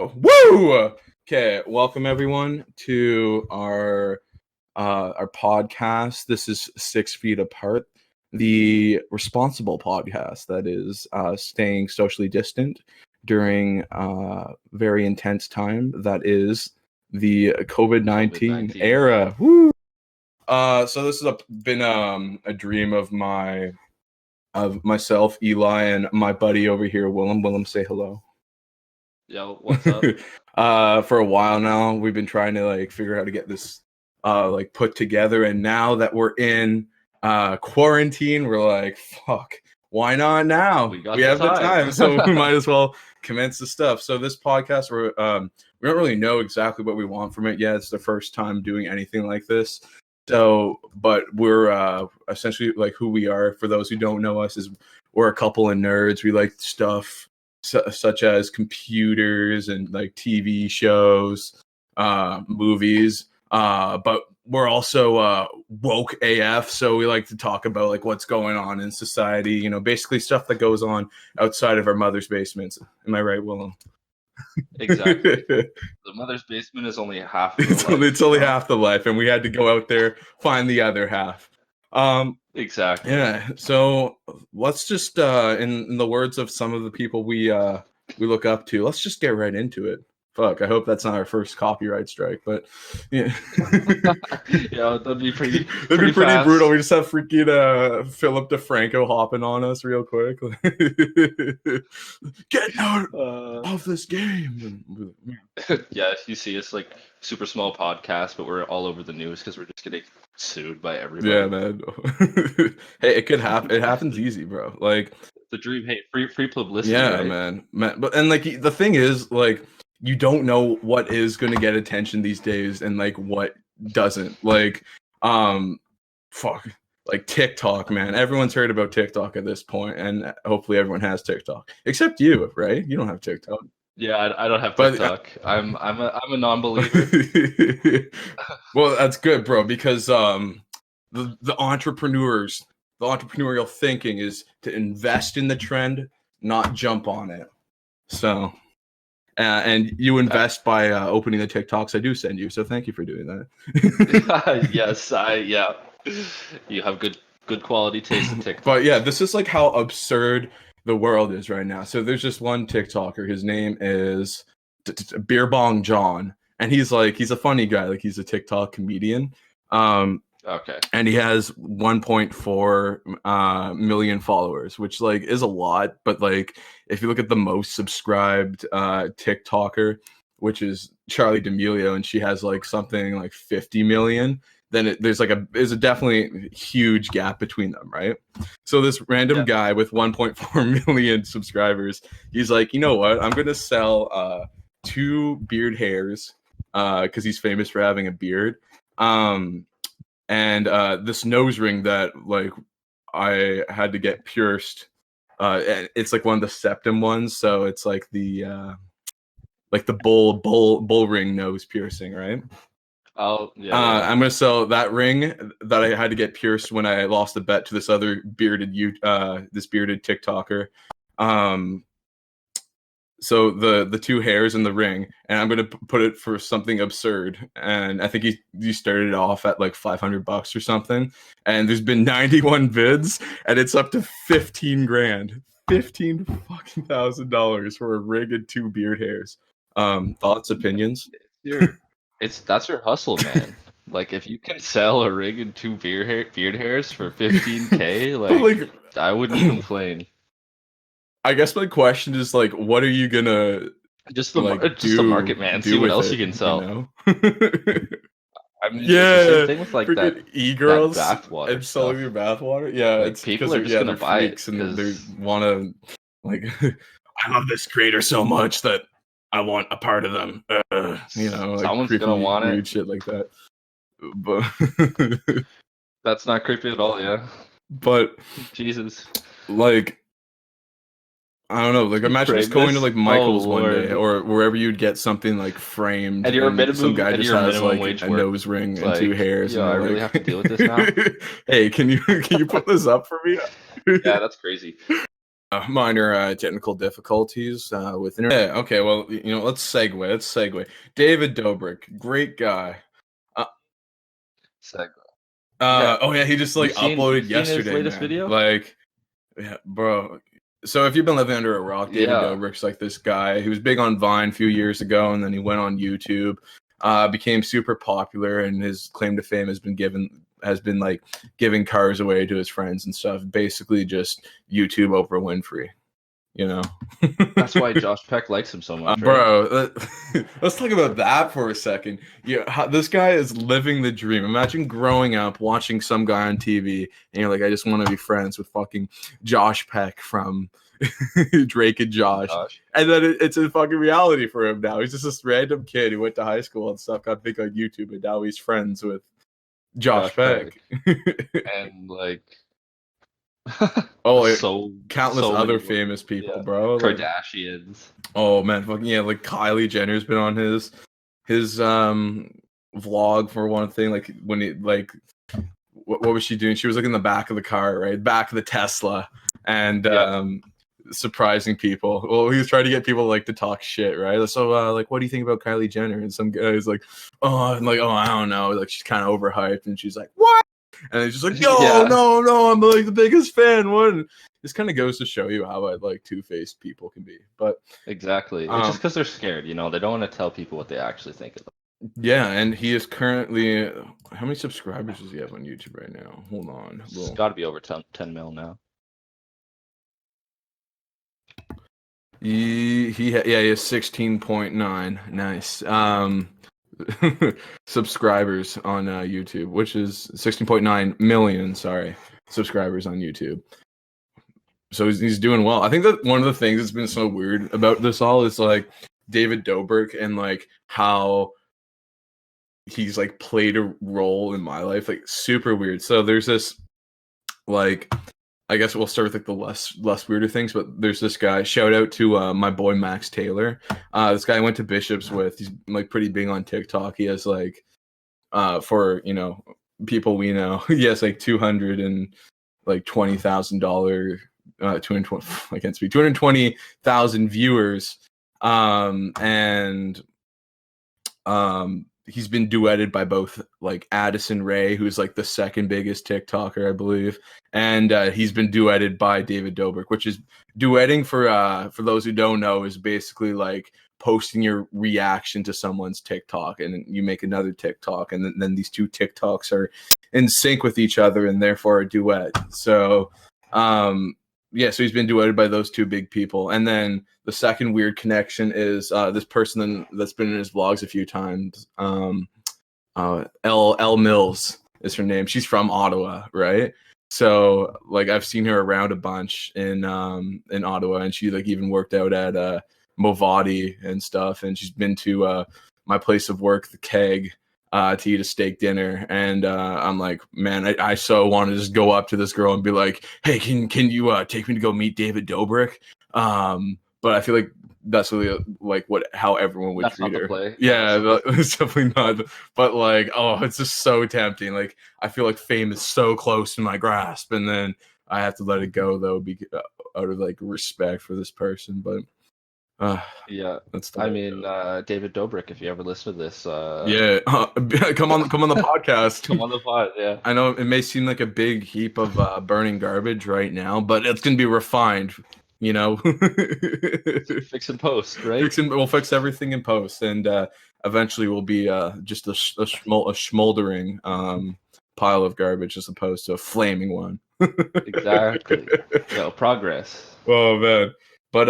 Woo! Okay, welcome everyone to our podcast. This is 6 Feet Apart, the responsible podcast that is staying socially distant during very intense time. That is the COVID-19 era. Woo! So this has been a dream of myself, Eli, and my buddy over here, Willem. Willem, say hello. Yo, what's up? For a while now, we've been trying to figure out how to get this put together, and now that we're in quarantine, we're like, fuck, why not now? We have the time, so we might as well commence the stuff. So this podcast, we don't really know exactly what we want from it yet. It's the first time doing anything like this. So, but we're essentially who we are. For those who don't know us, is we're a couple of nerds. We like stuff such as computers and TV shows, movies, but we're also woke AF, so we like to talk about what's going on in society, basically stuff that goes on outside of our mother's basements. Am I right, Willem? Exactly. The mother's basement is only half the life. It's only half the life, and we had to go out there, find the other half. Exactly. Yeah. So let's just, in the words of some of the people we look up to, let's just get right into it. Fuck. I hope that's not our first copyright strike, but yeah. Yeah, that'd be pretty. That'd be pretty brutal. We just have freaking Philip DeFranco hopping on us real quick. Get out of this game. Yeah, you see, it's super small podcast, but we're all over the news because we're just getting sued by everybody. Yeah, man. Hey, it could happen. It happens easy, bro. The dream. Hey, free publicity. Yeah, right? man. But the thing is, you don't know what is going to get attention these days and what doesn't. TikTok, man. Everyone's heard about TikTok at this point, and hopefully everyone has TikTok, except you, right? You don't have TikTok. Yeah, I don't have TikTok. I'm a non-believer. Well, that's good, bro, because the entrepreneurs, the entrepreneurial thinking is to invest in the trend, not jump on it. So. And you invest by opening the TikToks I do send you, so thank you for doing that. Yes, yeah. You have good quality taste in TikTok. But yeah, this is how absurd the world is right now. So there's just one TikToker. His name is Beer Bong John, and he's a funny guy. He's a TikTok comedian. Okay. And he has 1.4 million followers, which is a lot. But if you look at the most subscribed TikToker, which is Charlie D'Amelio, and she has something 50 million, then there's a definitely huge gap between them, right? So this random guy with 1.4 million subscribers, he's you know what? I'm gonna sell 2 beard hairs because he's famous for having a beard. And this nose ring that I had to get pierced. It's one of the septum ones, so it's the bull ring nose piercing, right? Oh yeah. I'm gonna sell that ring that I had to get pierced when I lost a bet to this other bearded TikToker. So the 2 hairs in the ring, and I'm gonna put it for something absurd. And I think he started off at $500 or something. And there's been 91 bids, and it's up to 15 grand, $15,000 for a ring and 2 beard hairs. Thoughts, opinions? That's your hustle, man. If you can sell a ring and 2 beard hairs for $15K, I wouldn't complain. I guess my question is what are you gonna just the market, man? See what else you can sell. You know? I mean, it's the same thing with that e-girls bathwater and selling your bathwater. Yeah, it's people are just gonna buy it and they want to I love this creator so much that I want a part of them. Someone's gonna want it. Shit like that. But that's not creepy at all, yeah. But Jesus, I don't know. Imagine just going to Michael's one day, or wherever you'd get something framed, and some guy just has a nose ring and 2 hairs. Yeah, I really have to deal with this now. Hey, can you put this up for me? Yeah, that's crazy. minor technical difficulties with internet. Yeah, okay, well, let's segue. David Dobrik, great guy. Segue. Oh yeah, he just uploaded yesterday. His latest video? Yeah, bro. So if you've been living under a rock, David Dobrik's like this guy. He was big on Vine a few years ago, and then he went on YouTube, became super popular, and his claim to fame has been giving cars away to his friends and stuff. Basically, just YouTube Oprah Winfrey. That's why Josh Peck likes him so much, bro. Let's talk about that for a second. This guy is living the dream. Imagine growing up watching some guy on TV, and you're like, I just want to be friends with fucking Josh Peck from Drake and Josh. And then it's a fucking reality for him now. He's just this random kid who went to high school and stuff, got big on YouTube, and now he's friends with Josh Peck. And countless other famous people, bro. Kardashians. Oh man, fucking yeah, Kylie Jenner's been on his vlog for one thing. When he what was she doing? She was in the back of the car, right? Back of the Tesla, and surprising people. Well, he was trying to get people to talk shit, right? So what do you think about Kylie Jenner? And some guy's I don't know. She's kind of overhyped, and she's like, what? And he's just no, I'm the biggest fan. What? This kind of goes to show you how two-faced people can be. But exactly, it's just because they're scared. They don't want to tell people what they actually think of them. Yeah, and he is currently, how many subscribers does he have on YouTube right now? Hold on. It's got to be over 10 mil now. He has 16.9. Nice. Subscribers on YouTube, which is 16.9 million, subscribers on YouTube. So he's doing well. I think that one of the things that's been so weird about this all is David Dobrik and how he's played a role in my life, super weird. So there's this I guess we'll start with the less weirder things, but there's this guy. Shout out to my boy Max Taylor. This guy I went to Bishops with. He's pretty big on TikTok. He has for people we know, he has $220,000 220,000 viewers. He's been duetted by both Addison Rae, who's the second biggest TikToker, I believe, and he's been duetted by David Dobrik, which is duetting for those who don't know is basically posting your reaction to someone's TikTok, and you make another TikTok, and then these two TikToks are in sync with each other and therefore a duet. So so he's been duetted by those two big people. And then the second weird connection is this person that's been in his vlogs a few times. Elle Mills is her name. She's from Ottawa, right? So I've seen her around a bunch in Ottawa, and she even worked out at Movati and stuff. And she's been to my place of work, the Keg, to eat a steak dinner, and I'm man, I so want to just go up to this girl and be hey, can you take me to go meet David Dobrik? But I feel that's really how everyone would treat her. Play. Yeah, it's definitely not. But it's just so tempting. I feel fame is so close in my grasp, and then I have to let it go though, out of respect for this person. But that's David Dobrik, if you ever listen to this, come on the podcast. Come on the pod. Yeah, I know it may seem like a big heap of burning garbage right now, but it's gonna be refined. Fix in post, right? We'll fix everything in post, and eventually we'll be just a smoldering pile of garbage as opposed to a flaming one. Exactly. Progress. Oh man. But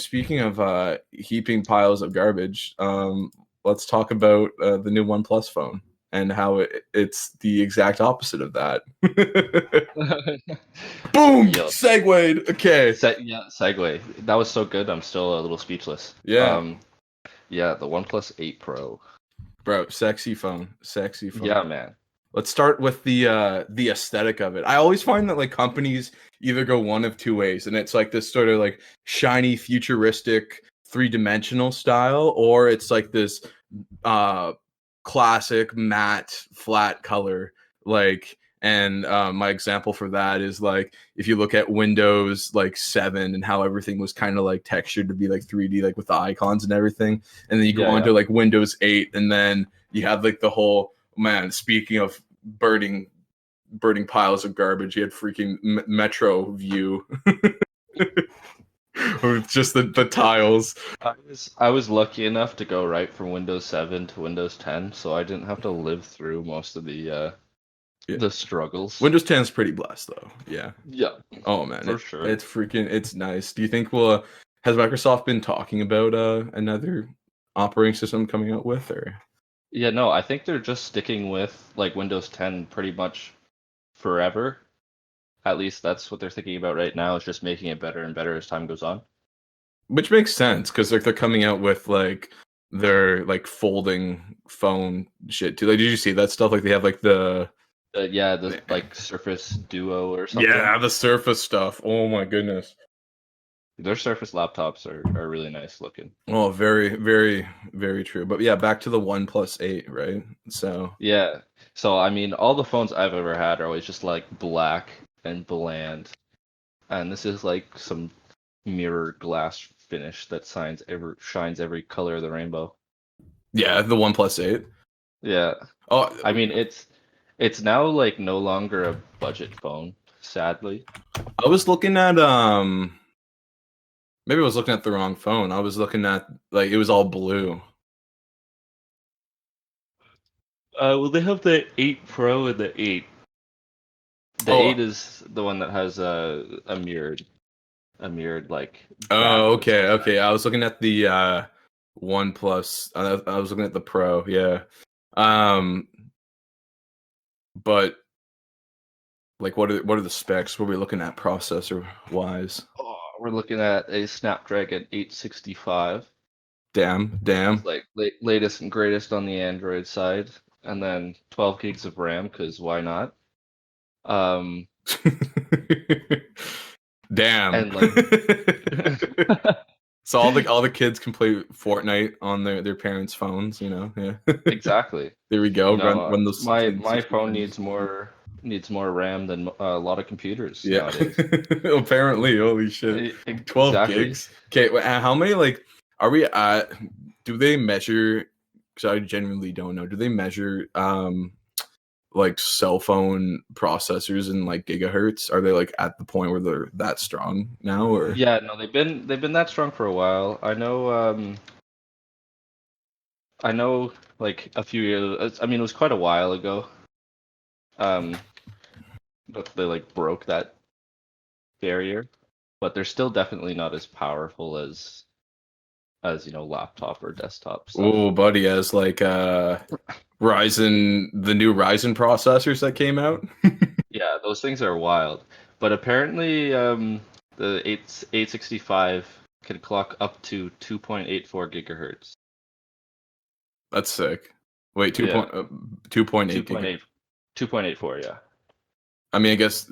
speaking of heaping piles of garbage, let's talk about the new OnePlus phone and how it's the exact opposite of that. Boom! Yep. Segued. Okay. Segue. That was so good. I'm still a little speechless. Yeah. The OnePlus 8 Pro. Bro, sexy phone. Yeah, man. Let's start with the aesthetic of it. I always find that companies either go one of two ways, and it's this sort of shiny, futuristic, three-dimensional style, or it's this classic matte flat color, And my example for that is like if you look at Windows like 7 and how everything was kind of like textured to be like 3D, like with the icons and everything, and then you go on to like Windows 8, and then you have like the whole speaking of burning piles of garbage, you had freaking Metro View. With just the tiles. I was lucky enough to go right from Windows 7 to Windows 10, so I didn't have to live through most of the struggles. Windows 10 is pretty blessed though. Yeah. Yeah. Oh man, for sure. It's nice. Do you think has Microsoft been talking about another operating system coming out with, or? Yeah, no, I think they're just sticking with like Windows 10 pretty much forever. At least that's what they're thinking about right now, is just making it better and better as time goes on. Which makes sense, because like they're coming out with like their like folding phone shit too. Like, did you see that stuff? Like they have like the like Surface Duo or something. Yeah, the Surface stuff. Oh my goodness. Their Surface laptops are really nice looking. Oh, very, very, very true. But yeah, back to the OnePlus 8, right? So yeah. So I mean, all the phones I've ever had are always just like black and bland, and this is like some mirror glass finish that shines every color of the rainbow. Yeah, the OnePlus 8. Yeah. Oh, I mean, it's now like no longer a budget phone, sadly. I was looking at maybe I was looking at the wrong phone. I was looking at like it was all blue. Well, they have the 8 Pro and the 8. The 8 is the one that has a mirrored like. Oh, okay. I was looking at the OnePlus. I was looking at the Pro. Yeah. But like, what are the specs? What are we looking at processor wise? Oh, we're looking at a Snapdragon 865. Damn. It's like latest and greatest on the Android side, and then 12 gigs of RAM, because why not? Damn. And like, so all the kids can play Fortnite on their parents' phones, you know? Yeah. Exactly. There we go. Run those. My phone needs more RAM than a lot of computers nowadays. Apparently, holy shit. 12 gigs. Okay, how many like are we at? Do they measure? Because I genuinely don't know. Do they measure like cell phone processors in like gigahertz? Are they like at the point where they're that strong now, or? Yeah, no, they've been that strong for a while. I know like a few years, I mean, it was quite a while ago, but they like broke that barrier, but they're still definitely not as powerful as laptop or desktop stuff. Oh, buddy, as like Ryzen, the new Ryzen processors that came out. Yeah, those things are wild. But apparently, the 865 can clock up to 2.84 gigahertz. That's sick. Wait, 2.8 2.84, yeah. I mean, I guess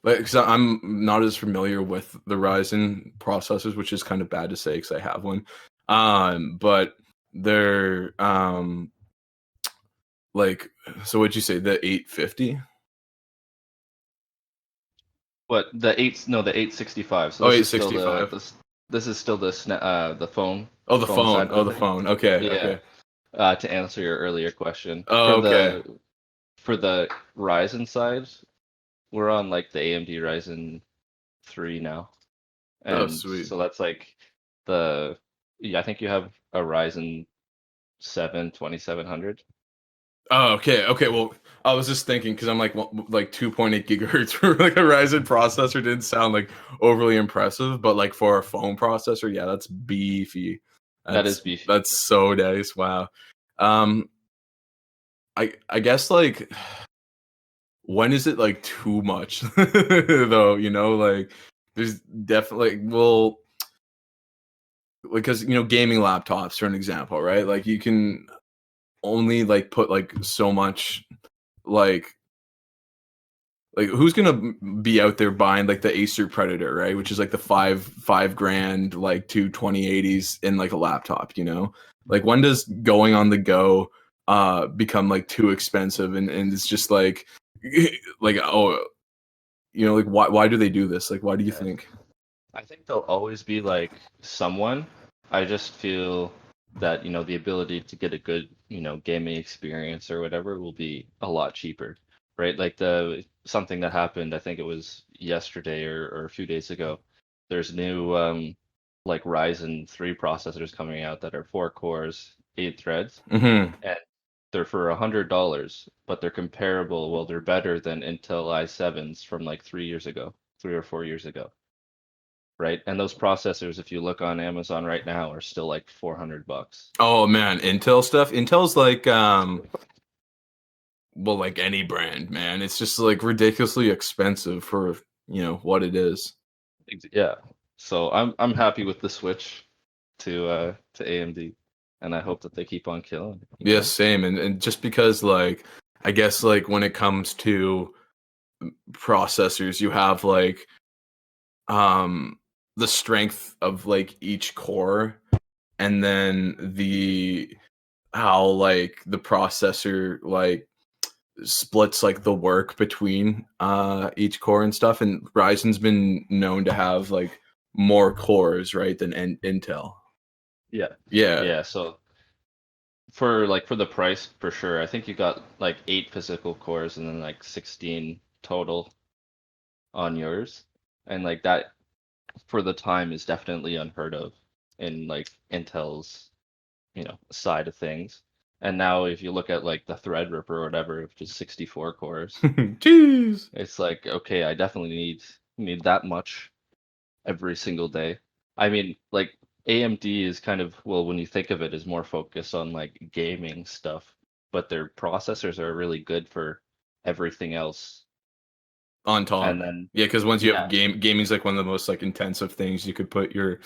because I'm not as familiar with the Ryzen processors, which is kind of bad to say because I have one. But they're like, so what'd you say? The 850? What, the 865? So 865. This is still the phone. Oh, the phone. Oh, the phone. Okay. Yeah. Okay. To answer your earlier question. Oh, okay. For the Ryzen side, we're on like the AMD Ryzen 3 now. And oh, sweet. So that's like I think you have a Ryzen 7 2700. Oh, okay. Okay. Well, I was just thinking because I'm like 2.8 gigahertz for like a Ryzen processor didn't sound like overly impressive, but like for a phone processor, yeah, that's beefy. That is beefy. That's so nice. Wow. I guess like when is it like too much though? You know, like there's definitely because gaming laptops for an example, right? Like you can only like put like so much like who's gonna be out there buying like the Acer Predator, right? Which is like the $5,000 like two 2080s in like a laptop, like when does going on the go become like too expensive and it's just like like, oh, like why do they do this? Like, why do you think? I think there'll always be like someone. I just feel that, the ability to get a good, gaming experience or whatever will be a lot cheaper, right? Like something that happened, I think it was yesterday or a few days ago. There's new like Ryzen 3 processors coming out that are 4 cores, 8 threads, Mm-hmm. and they're for $100, but they're comparable. Well, they're better than Intel i7s from like 3 years ago, 3 or 4 years ago, right? And those processors, if you look on Amazon right now, are still like $400. Oh man, Intel stuff. Intel's like well, like any brand, man. It's just like ridiculously expensive for what it is. Yeah. So I'm happy with the switch to AMD, and I hope that they keep on killing. Yeah, same. And just because like I guess like when it comes to processors, you have like the strength of like each core, and then how like the processor like splits like the work between each core and stuff. And Ryzen's been known to have like more cores, right, than Intel. Yeah. Yeah. Yeah. So for the price, for sure, I think you got like 8 physical cores and then like 16 total on yours, and like that for the time is definitely unheard of in like Intel's side of things. And now if you look at like the Threadripper or whatever, which is 64 cores, Jeez. it's like, okay, I definitely need that much every single day. I mean, like AMD is kind of, well, when you think of it, is more focused on like gaming stuff, but their processors are really good for everything else. On top. And then Yeah, because once you have yeah, gaming's like one of the most like intensive things you could put your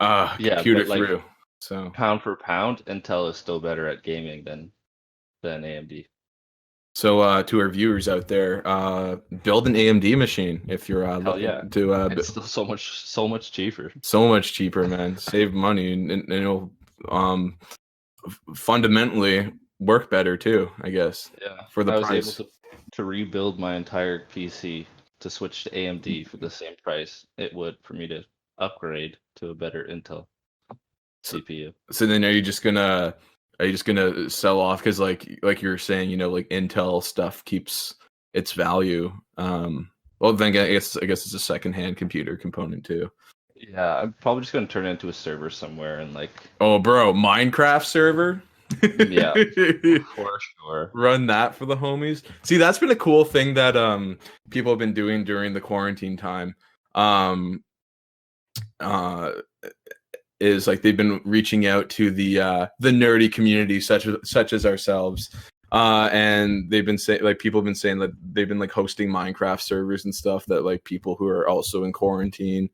yeah, computer but like through. So pound for pound, Intel is still better at gaming than AMD. to our viewers out there, build an AMD machine if you're Hell yeah. looking to It's still so much cheaper. so much cheaper, man. Save money and it'll um fundamentally work better too, I guess, Yeah. for the I was able price. to rebuild my entire PC to switch to AMD for the same price it would for me to upgrade to a better Intel So, CPU. so then are you just gonna sell off because like you were saying, like Intel stuff keeps its value. Well then I guess it's a secondhand computer component too. Yeah, I'm probably just gonna turn it into a server somewhere and like Oh bro, Minecraft server? yeah, for sure. Run that for the homies. See, that's been a cool thing that people have been doing during the quarantine time. Um uh is like they've been reaching out to the nerdy community such as ourselves. And they've been saying like people have been saying that they've been like hosting Minecraft servers and stuff that like people who are also in quarantine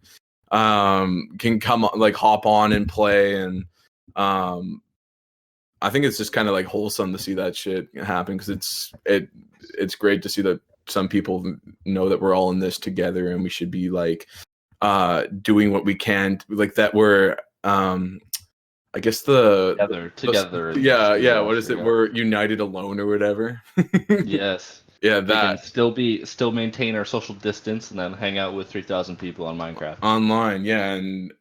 can come like hop on and play. And I think it's just kind of like wholesome to see that shit happen because it's great to see that some people know that we're all in this together and we should be like doing what we can like that we're I guess Together in this, yeah yeah, what is for it, sure. we're united alone or whatever. Yes. Yeah, We can that still maintain our social distance and then hang out with 3,000 people on Minecraft. online, yeah, and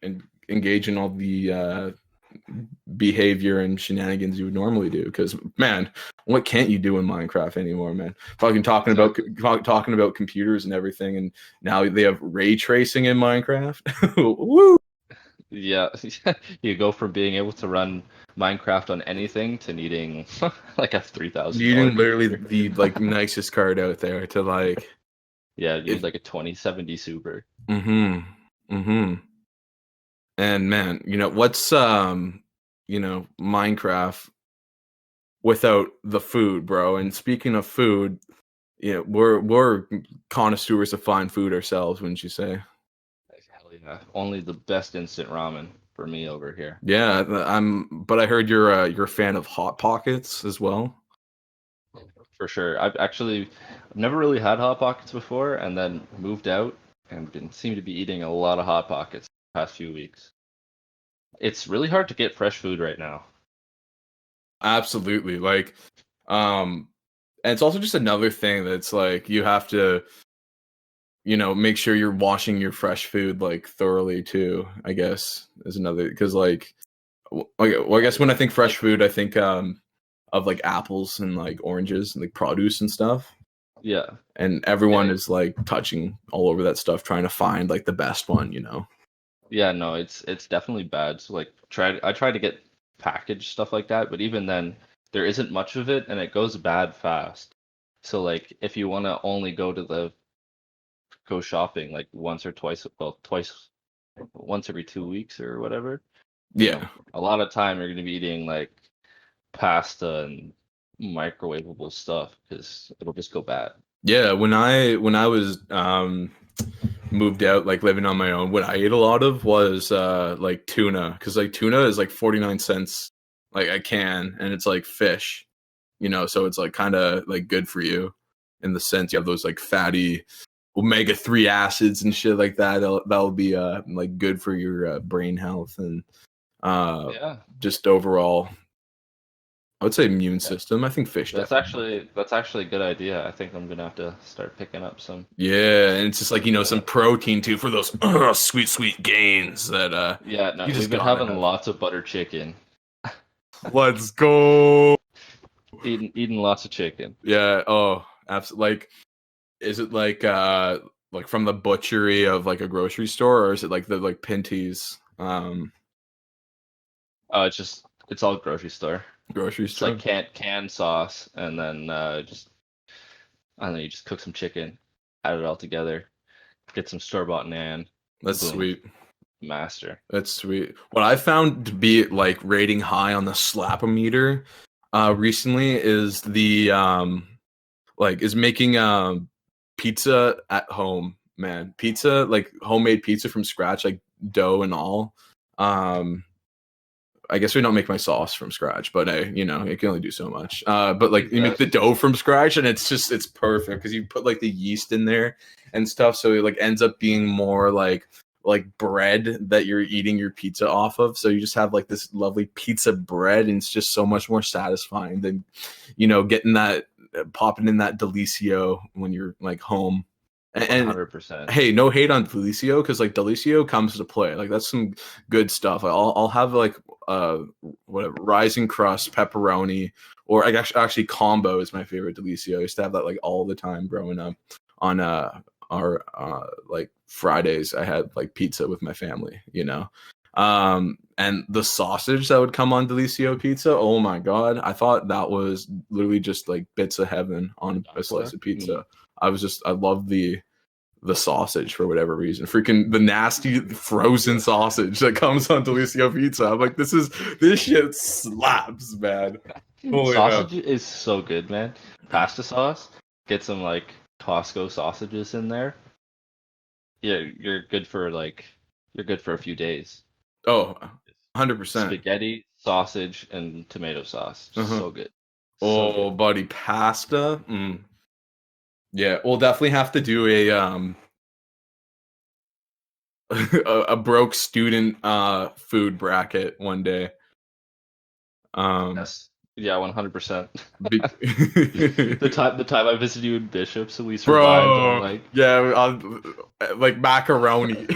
engage in all the behavior and shenanigans you would normally do because man, what can't you do in Minecraft anymore, man? Fucking talking about computers and everything, and now they have ray tracing in Minecraft. Woo. Yeah, you go from being able to run Minecraft on anything to needing like a $3,000 Needing literally computer. the like nicest card out there to like Yeah, you need it. like a 2070 Super. Mm-hmm. Mm-hmm. And man, what's Minecraft without the food, bro? And speaking of food, we're connoisseurs of fine food ourselves, wouldn't you say? Hell yeah. Only the best instant ramen for me over here. Yeah, but I heard you're a fan of Hot Pockets as well. For sure. I've never really had Hot Pockets before and then moved out and seem to be eating a lot of Hot Pockets the past few weeks. It's really hard to get fresh food right now. Absolutely. Like, um, And it's also just another thing that's like you have to, make sure you're washing your fresh food like thoroughly too. I guess is another because like, I guess when I think fresh food, I think of like apples and like oranges and like produce and stuff. Yeah. And everyone is like touching all over that stuff, trying to find like the best one. Yeah, no, it's definitely bad. So like I try to get packaged stuff like that, but even then there isn't much of it and it goes bad fast. So like if you want to only go shopping like once or twice, well, once every 2 weeks or whatever, Yeah. A lot of time you're going to be eating like pasta and microwavable stuff because it'll just go bad. Yeah, when I was moved out, like living on my own, what I ate a lot of was like tuna, because like tuna is like 49 cents like a can, and it's like fish, so it's like kind of like good for you in the sense you have those like fatty omega-3 acids and shit like that. That'll be like good for your brain health and just overall, I would say immune system. I think fish. That's actually a good idea. I think I'm gonna have to start picking up some. Yeah, and it's just like some protein too for those sweet gains that. Yeah, no, we've been having lots of butter chicken. Let's go. Eating lots of chicken. Yeah. Oh, absolutely. Like, is it like from the butchery of like a grocery store, or is it like the like Pinty's? Oh, it's all grocery store. Grocery store. It's like canned sauce, and then I don't know, you just cook some chicken, add it all together, get some store-bought naan. That's boom. Sweet. Master. That's sweet. What I found to be like rating high on the Slapometer recently is the is making pizza at home, man. Pizza, like homemade pizza from scratch, like dough and all. I guess we don't make my sauce from scratch, but it can only do so much. But like you make the dough from scratch, and it's perfect because you put like the yeast in there and stuff, so it like ends up being more like bread that you're eating your pizza off of. So you just have like this lovely pizza bread, and it's just so much more satisfying than getting that popping in that Delicio when you're like home. And 100%. Hey, no hate on Delicio because like Delicio comes to play. Like that's some good stuff. I'll have like whatever rising crust pepperoni, or actually combo is my favorite Delicio. I used to have that like all the time growing up. On our like Fridays, I had like pizza with my family. And the sausage that would come on Delicio pizza, oh my god, I thought that was literally just like bits of heaven on a slice of pizza. I love the sausage for whatever reason. Freaking the nasty frozen sausage that comes on Delicio pizza. I'm like, this shit slaps, man. Sausage is so good, man. Pasta sauce, get some like Costco sausages in there. Yeah, you're good for a few days. Oh, 100%. Spaghetti, sausage, and tomato sauce. So good. Oh, so good. Buddy, pasta. Yeah, we'll definitely have to do a broke student food bracket one day. Yes. Yeah, 100%. the time I visited you in Bishops and we survived like macaroni.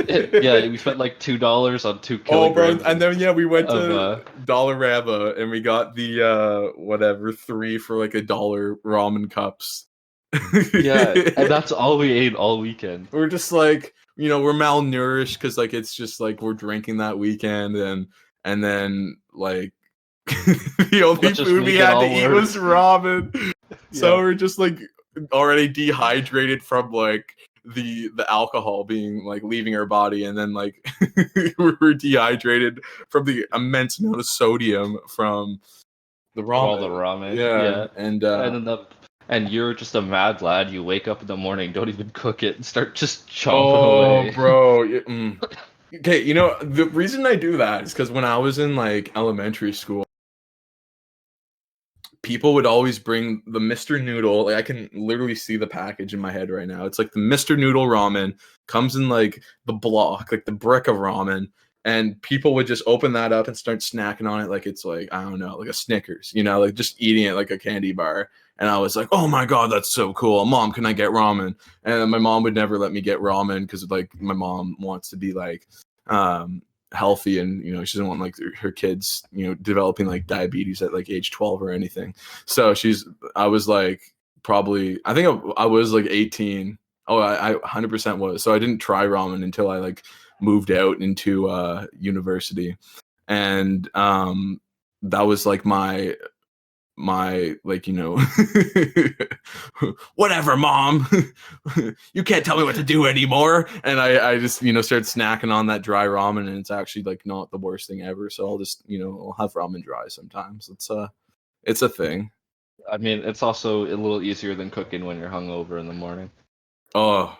Yeah, we spent like $2 on 2 kilograms. Oh, bro, and then we went to Dollarama and we got the whatever 3 for like $1 ramen cups. Yeah, and that's all we ate all weekend. We're just like, we're malnourished because like it's just like we're drinking that weekend, and then like the only food we had to eat was ramen. So we're just like already dehydrated from like the alcohol being like leaving our body, and then like we're dehydrated from the immense amount of sodium from the ramen. All the ramen. Yeah. And you're just a mad lad. You wake up in the morning, don't even cook it, and start just chomping away. Oh, bro. Okay, the reason I do that is because when I was in like elementary school, people would always bring the Mr. Noodle. Like I can literally see the package in my head right now. It's like the Mr. Noodle ramen, comes in like the block, like the brick of ramen, and people would just open that up and start snacking on it like it's like, I don't know, like a Snickers, like just eating it like a candy bar. And I was like, oh my God, that's so cool. Mom, can I get ramen? And my mom would never let me get ramen because like my mom wants to be like healthy, and she doesn't want like her kids developing like diabetes at like age 12 or anything. So I was like, probably, I think I was like 18. Oh, I 100% was. So I didn't try ramen until I like moved out into university, and that was like my like whatever, Mom. You can't tell me what to do anymore. And I just started snacking on that dry ramen, and it's actually like not the worst thing ever. So I'll just I'll have ramen dry sometimes. It's a thing. I mean, it's also a little easier than cooking when you're hungover in the morning. Oh,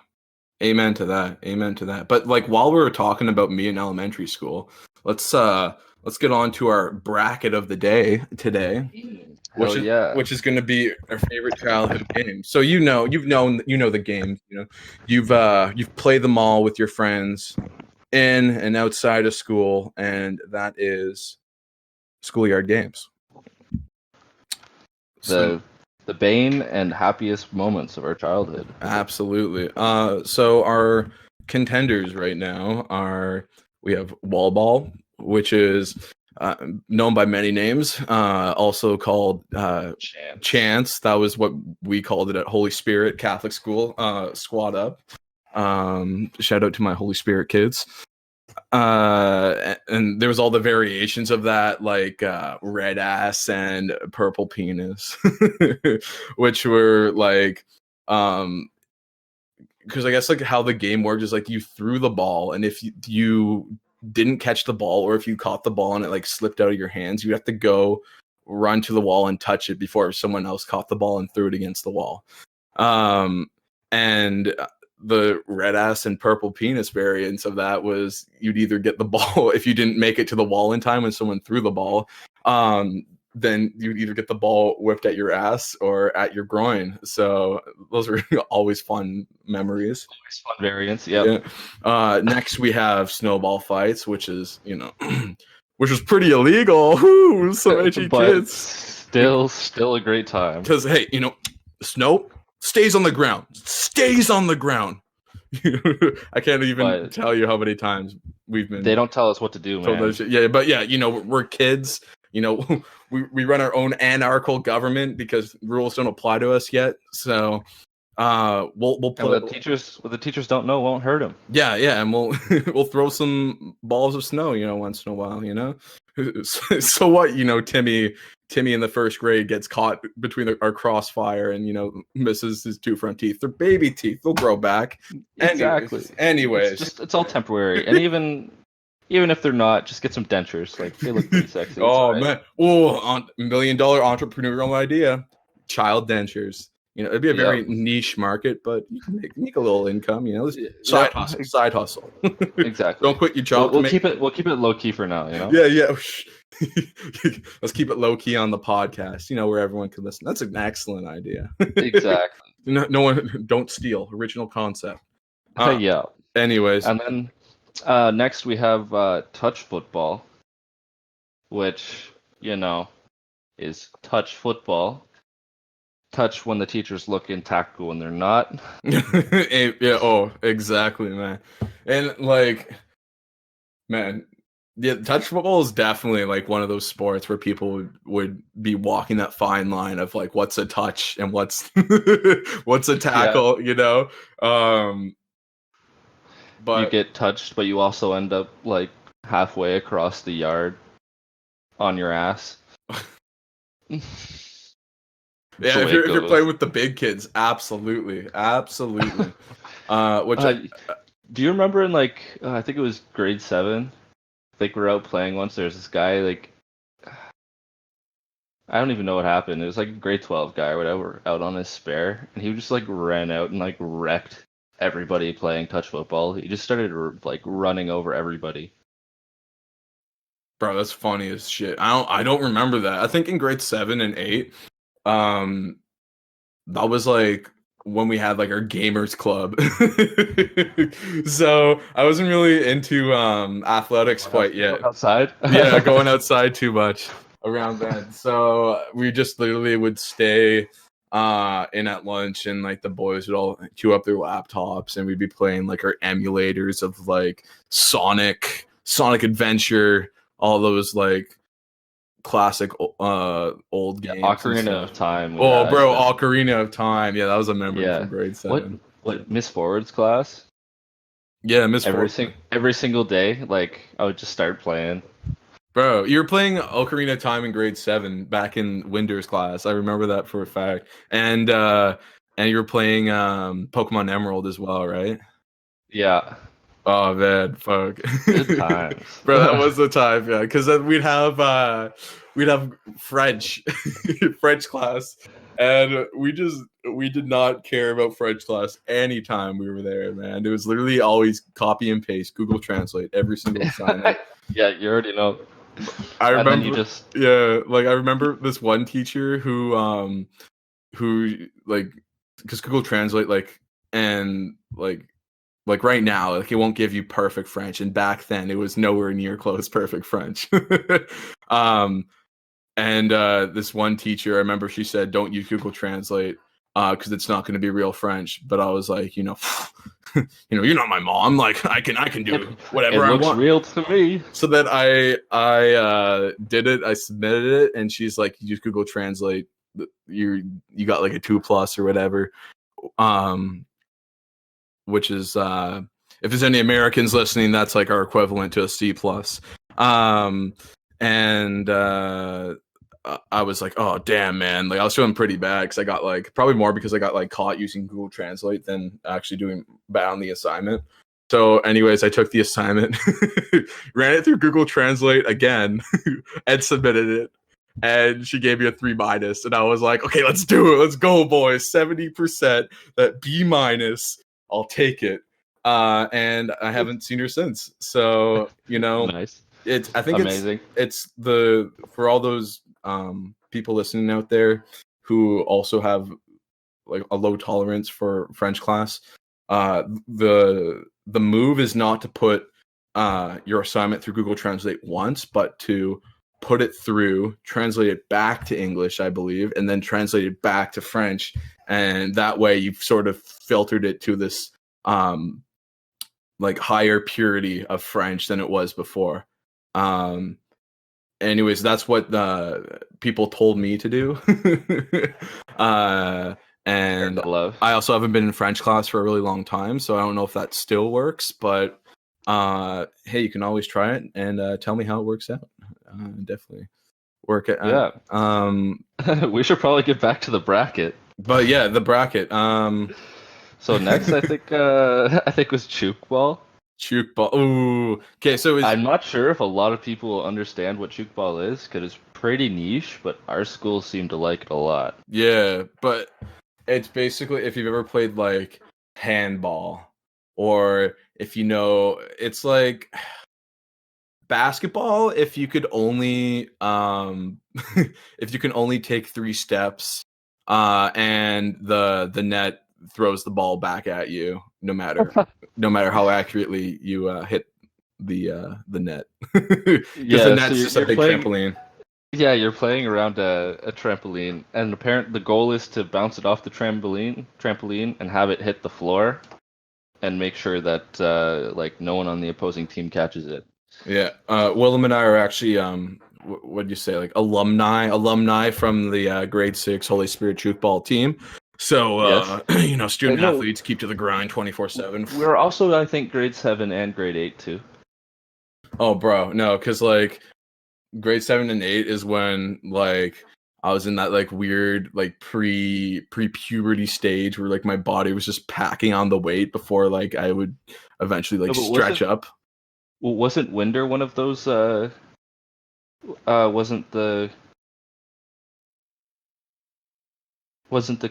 amen to that. But like, while we were talking about me in elementary school, let's get on to our bracket of the day today. Which is going to be our favorite childhood game. So you've known the games. You've played them all with your friends in and outside of school, and that is schoolyard games. The bane and happiest moments of our childhood. Absolutely. So our contenders right now we have Wall Ball, which is known by many names, also called Chance. That was what we called it at Holy Spirit Catholic School. Squad Up. Shout out to my Holy Spirit kids. And there was all the variations of that, like Red Ass and Purple Penis, which were like, because I guess like how the game worked is like you threw the ball, and if you didn't catch the ball, or if you caught the ball and it like slipped out of your hands, you have to go run to the wall and touch it before someone else caught the ball and threw it against the wall. And the Red Ass and Purple Penis variants of that was you'd either get the ball if you didn't make it to the wall in time when someone threw the ball. Then you'd either get the ball whipped at your ass or at your groin. So those were always fun memories. Always fun variants, yeah. Next we have snowball fights, which is, which was pretty illegal. Woo, some edgy kids. Still a great time. Because, hey, snow stays on the ground. Stays on the ground. I can't even tell you how many times we've been. They don't tell us what to do, man. Yeah, but yeah, we're kids. We run our own anarchical government because rules don't apply to us yet. So we'll play. What the teachers don't know won't hurt them. Yeah, and we'll throw some balls of snow, once in a while, So what, Timmy in the first grade gets caught between our crossfire and misses his two front teeth. They're baby teeth; they'll grow back. Exactly. Anyways, it's all temporary, and even if they're not, just get some dentures. Like, they look pretty sexy. Oh, man. Oh, $1 million entrepreneurial idea. Child dentures. It'd be a very niche market, but you can make a little income, Side hustle. Exactly. Don't quit your job. We'll keep it low key for now, Yeah. Let's keep it low key on the podcast, where everyone can listen. That's an excellent idea. Exactly. No one, don't steal. Original concept. Yeah. Anyways. And then next we have touch football, which, is touch football. Touch when the teachers look in, tactical when they're not. Yeah, oh, exactly, man. And like, man, yeah, touch football is definitely like one of those sports where people would be walking that fine line of like what's a touch and what's what's a tackle, But you get touched, but you also end up like halfway across the yard on your ass. Yeah, if you're playing with the big kids, absolutely. Do you remember in like I think it was grade 7? I think we're out playing once. There's this guy like I don't even know what happened. It was like a grade 12 guy or whatever out on his spare, and he just like ran out and like wrecked everybody playing touch football. He just started like running over everybody. Bro, that's funny as shit. I don't remember that. I think in grade 7 and 8. That was like when we had like our gamers club. So I wasn't really into athletics quite yet. Outside? Yeah, going outside too much around then. So we just literally would stay in at lunch, and like the boys would all queue up their laptops, and we'd be playing like our emulators of like Sonic Adventure, all those like classic old games. Ocarina of Time. Oh, bro, Ocarina of Time. Yeah, that was a memory from grade 7. What Miss Forward's class? Yeah, Miss every Forward. Every single day, like I would just start playing. Bro, you were playing Ocarina of Time in grade 7 back in Winter's class. I remember that for a fact. And you were playing Pokemon Emerald as well, right? Yeah. Oh man, fuck. Good times. Bro, that was the time, yeah. Because then we'd have French French class, and we did not care about French class anytime we were there, man. It was literally always copy and paste, Google Translate every single assignment. Yeah, you already know. I remember, yeah, like I remember this one teacher who like, because Google Translate like right now, like it won't give you perfect French, and back then it was nowhere near close perfect French. And this one teacher, I remember she said, "Don't use Google Translate because it's not going to be real French." But I was like, you're not my mom. Like I can do whatever I want. It looks real to me. So then I did it. I submitted it, and she's like, "Use Google Translate. You got like a 2+ or whatever." Which is if there's any Americans listening, that's like our equivalent to a C+. And I was like, oh damn, man, like I was feeling pretty bad because I got like, probably more because I got like caught using Google Translate than actually doing bad on the assignment. So anyways, I took the assignment, ran it through Google Translate again, and submitted it. And she gave me a 3-, and I was like, okay, let's do it. Let's go, boys. 70%, that B-. I'll take it. And I haven't seen her since. So, nice. I think amazing. It's for all those people listening out there who also have like a low tolerance for French class. The move is not to put your assignment through Google Translate once, but to put it through, translate it back to English, I believe, and then translate it back to French. And that way you've sort of filtered it to this like higher purity of French than it was before. Anyways, that's what the people told me to do. And I also haven't been in French class for a really long time, so I don't know if that still works, but hey, you can always try it and tell me how it works out. Definitely work it. Yeah. We should probably get back to the bracket. But yeah, the bracket. So next, I think was Chukball. Chukball. Ooh. Okay, so I'm not sure if a lot of people understand what Chukball is because it's pretty niche, but our school seemed to like it a lot. Yeah, but it's basically if you've ever played like handball, or if it's like basketball if you could only if you can only take 3 steps and the net throws the ball back at you no matter how accurately you hit the net. Yeah, the net's just a big trampoline. Yeah, you're playing around a trampoline, and the goal is to bounce it off the trampoline and have it hit the floor and make sure that like no one on the opposing team catches it. Yeah, Willem and I are actually what'd you say, like alumni from the grade 6 Holy Spirit Chukball team. So yes. Student athletes keep to the grind 24/7. We're also, I think, grade 7 and grade 8 too. Oh, bro, no, because like grade 7 and 8 is when like I was in that like weird like pre-puberty stage where like my body was just packing on the weight before like I would eventually like stretch up. Well, wasn't Winder one of those? Wasn't the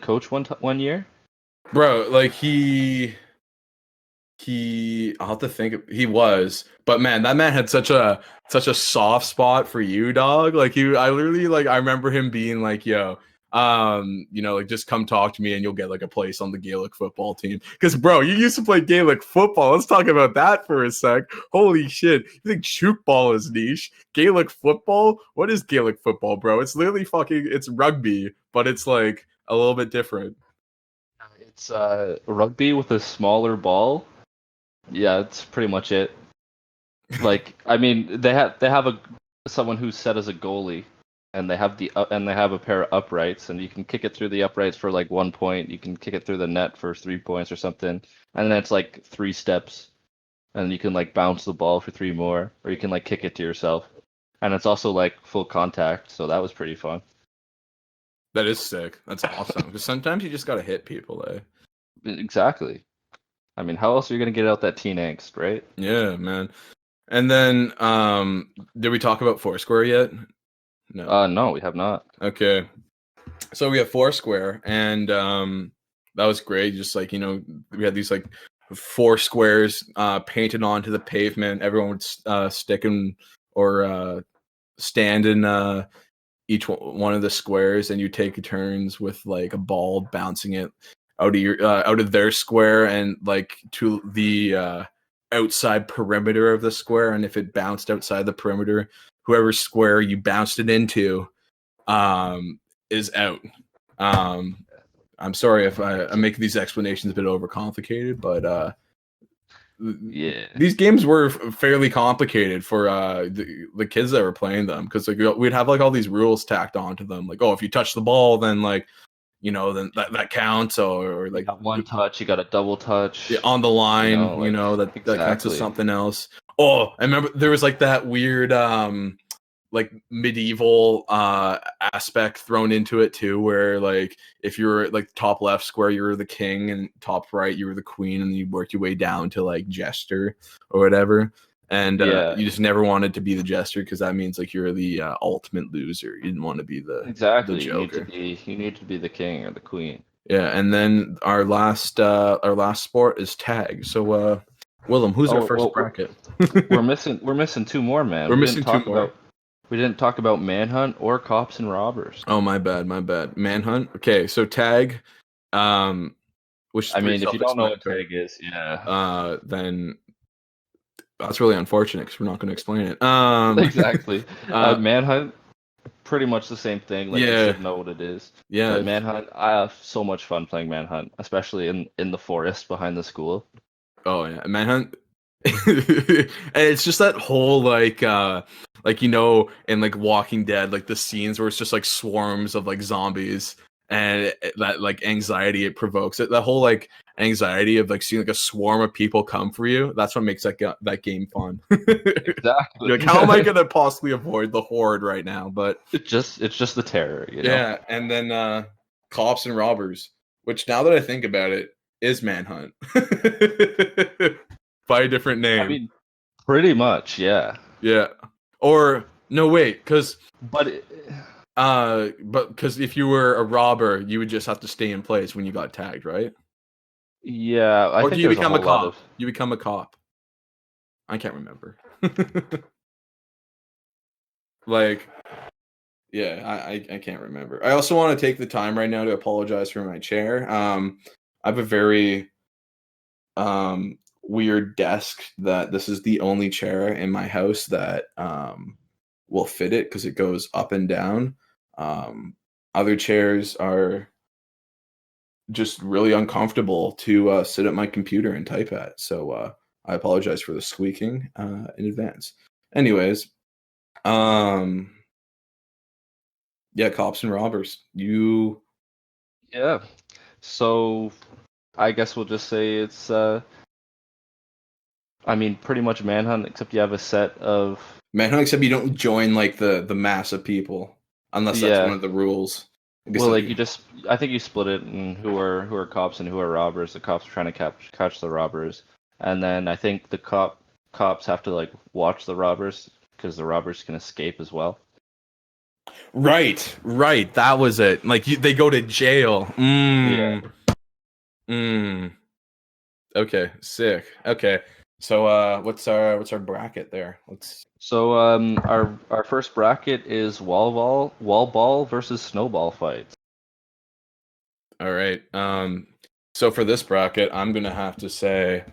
coach one year? Bro, like he I'll have to think. He was, but man, that man had such a soft spot for you, dog. Like I literally like I remember him being like, "Yo, like just come talk to me and you'll get like a place on the Gaelic football team. Because bro, you used to play Gaelic football. Let's talk about that for a sec. Holy shit. You think shoot ball is niche? Gaelic football? What is Gaelic football, bro? It's literally it's rugby, but it's like a little bit different. It's rugby with a smaller ball. Yeah, it's pretty much it. Like, I mean, they have someone who's set as a goalie, and they have a pair of uprights, and you can kick it through the uprights for like 1 point. You can kick it through the net for 3 points or something, and then it's like 3 steps, and you can like bounce the ball for 3 more, or you can like kick it to yourself, and it's also like full contact. So that was pretty fun. That is sick. That's awesome. Because sometimes you just gotta hit people, eh? Exactly. I mean, how else are you gonna get out that teen angst, right? Yeah, man. And then, did we talk about Foursquare yet? No. No, we have not. Okay. So we have Foursquare, and that was great. Just like, we had these like 4 squares painted onto the pavement. Everyone would stick in or stand in each one of the squares, and you take turns with like a ball bouncing it out of their square and like to the outside perimeter of the square. And if it bounced outside the perimeter, whoever square you bounced it into is out. I'm sorry if I'm making these explanations a bit overcomplicated, but yeah, these games were fairly complicated for the kids that were playing them, because like we'd have like all these rules tacked onto them, like, oh, if you touch the ball, then like then that counts, or like you got 1 touch, you got a double touch on the line, exactly. that counts as something else. Oh, I remember there was like that weird like medieval aspect thrown into it too, where like if you were like top left square, you were the king, and top right you were the queen, and you worked your way down to like jester or whatever. And you just never wanted to be the jester, because that means like you're the ultimate loser. You didn't want to be the exactly the joker. You need to be the king or the queen. Yeah, and then our last sport is tag. So Willem, who's our first bracket? we're missing 2 more, man. We're missing 2 more. We didn't talk about Manhunt or Cops and Robbers. Oh, my bad. Manhunt. Okay, so tag, which I mean, if you don't know what tag is, then that's really unfortunate, because we're not going to explain it. Exactly. Manhunt, pretty much the same thing. Like, you should know what it is. Yeah. But Manhunt, I have so much fun playing Manhunt, especially in the forest behind the school. Oh yeah, Manhunt. And it's just that whole like in like Walking Dead, like the scenes where it's just like swarms of like zombies, and that like anxiety it provokes, that whole like anxiety of like seeing like a swarm of people come for you. That's what makes that game fun. Exactly. Like, how am I gonna possibly avoid the horde right now? But it's just the terror, Yeah, and then Cops and Robbers, which now that I think about it, is Manhunt. By a different name. I mean, pretty much, yeah. Yeah. Or no, wait, because because if you were a robber, you would just have to stay in place when you got tagged, right? Yeah, or do you become a cop? You become a cop. I can't remember. Like, yeah, I can't remember. I also want to take the time right now to apologize for my chair. I have a very weird desk that this is the only chair in my house that will fit it, because it goes up and down. Other chairs are just really uncomfortable to sit at my computer and type at, so I apologize for the squeaking in advance. Anyways, yeah, Cops and Robbers. Yeah, so I guess we'll just say it's I mean, pretty much Manhunt, except you have a set of Manhunt, except you don't join like the mass of people, unless that's one of the rules. Well, like I think you split it in who are cops and who are robbers. The cops are trying to catch the robbers, and then I think the cops have to like watch the robbers, because the robbers can escape as well. Right. That was it. Like they go to jail. Yeah. Okay, sick. Okay. So what's our bracket there? So our first bracket is wall ball versus snowball fights. All right. So for this bracket, I'm gonna have to say,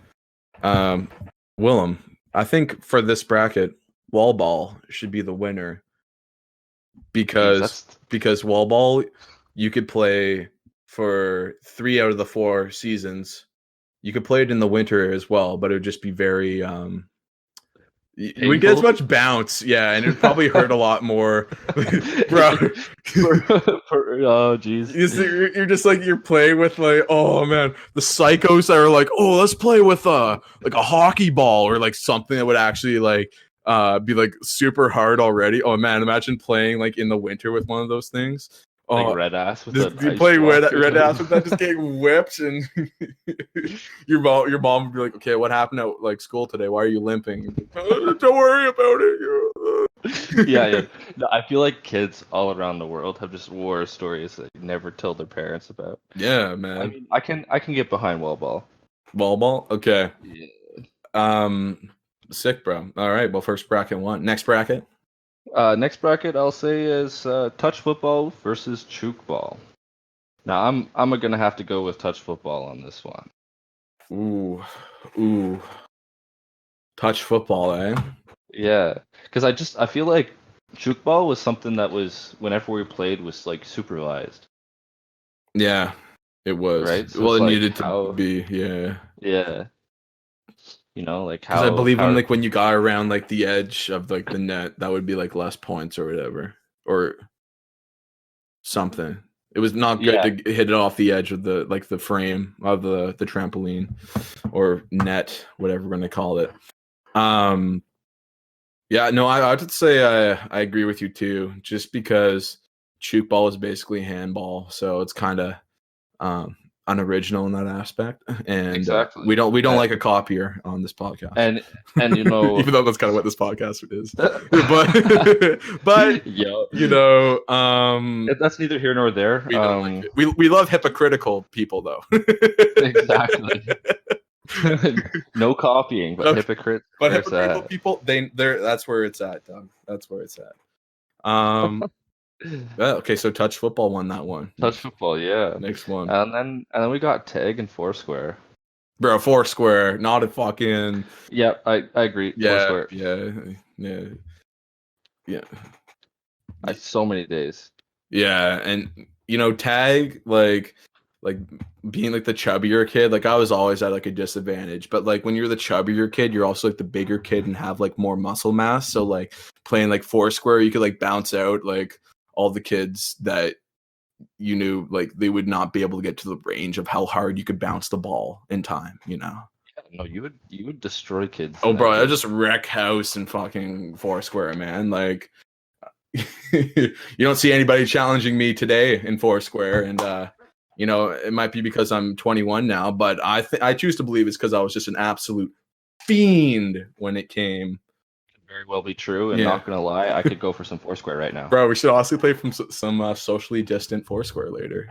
Willem. I think for this bracket, wall ball should be the winner Jeez, because wall ball you could play for 3 out of the 4 seasons. You could play it in the winter as well, but it would just be very you wouldn't get as much bounce, yeah, and it'd probably hurt a lot more, bro. Oh, jeez. You're just like you're playing with like, oh man, the psychos that are like, oh, let's play with like a hockey ball or like something that would actually like be like super hard already. Oh man, imagine playing like in the winter with one of those things. Like red ass with you play red ass with that, just getting whipped, and your mom would be like, okay, what happened at like school today? Why are you limping? Don't worry about it. Yeah. No, I feel like kids all around the world have just war stories that they never tell their parents about. Yeah, man. I mean, I can get behind wall ball. Wall ball, okay. Yeah. Sick, bro. All right. Well, first bracket won. Next bracket. Next bracket I'll say is touch football versus chook ball. Now I'm gonna have to go with touch football on this one. Ooh. Touch football, eh? Yeah, because I feel like chook ball was something that was whenever we played was like supervised. Yeah, it was. Right. So well, it like needed to be. Yeah. Yeah. You know, like how. Because I believe when you got around like the edge of like the net, that would be like less points or whatever, or something. It was not good to hit it off the edge of the like the frame of the trampoline or net, whatever we're gonna call it. Yeah, no, I would say I agree with you too. Just because chook ball is basically handball, so it's kind of unoriginal in that aspect, and exactly. we don't like a copier on this podcast, and you know, even though that's kind of what this podcast is, but yeah, you know, that's neither here nor there. We love hypocritical people though. Exactly. No copying, but hypocrites. But hypocritical people, they're that's where it's at, Doug. That's where it's at. Okay, so touch football won that one. Touch football, yeah. Next one. And then we got tag and Foursquare. Bro, Foursquare, not a fucking. Yeah, I agree. Yeah, Foursquare. Yeah. So many days. Yeah, and you know, tag like being like the chubbier kid, like I was always at like a disadvantage, but like when you're the chubbier kid, you're also like the bigger kid and have like more muscle mass, so like playing like Foursquare, you could like bounce out like all the kids that you knew like they would not be able to get to the range of how hard you could bounce the ball in time, you know. No, you would destroy kids. Oh bro, I just wreck house and fucking Foursquare, man. Like you don't see anybody challenging me today in Foursquare, and you know, it might be because I'm 21 now, but I choose to believe it's because I was just an absolute fiend when it came. Could very well be true, and not gonna lie, I could go for some Foursquare right now. Bro, we should also play from some socially distant Foursquare later.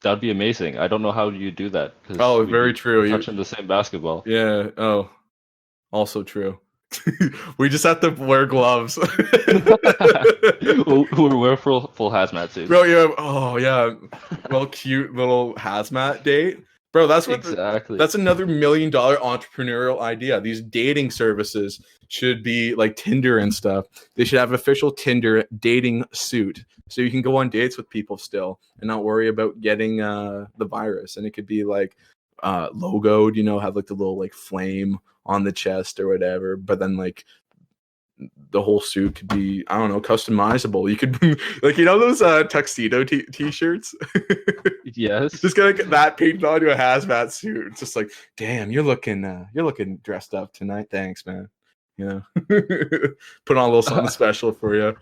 That'd be amazing. I don't know how you do that. Oh, very true. Touching the same basketball. Yeah. Oh, also true. We just have to wear gloves. We'll wear full hazmat suits. Bro, yeah. Oh, yeah. Well, cute little hazmat date. Bro, that's what exactly. That's another $1 million entrepreneurial idea. These dating services should be like Tinder and stuff. They should have official Tinder dating suit, so you can go on dates with people still and not worry about getting the virus. And it could be like logoed, you know, have like the little like flame on the chest or whatever. But then like the whole suit could be, I don't know, customizable. You could like, you know, those tuxedo t-shirts. Yes. Just get that painted onto a hazmat suit. It's just like, damn, you're looking dressed up tonight. Thanks, man. You know, put on a little something special for you.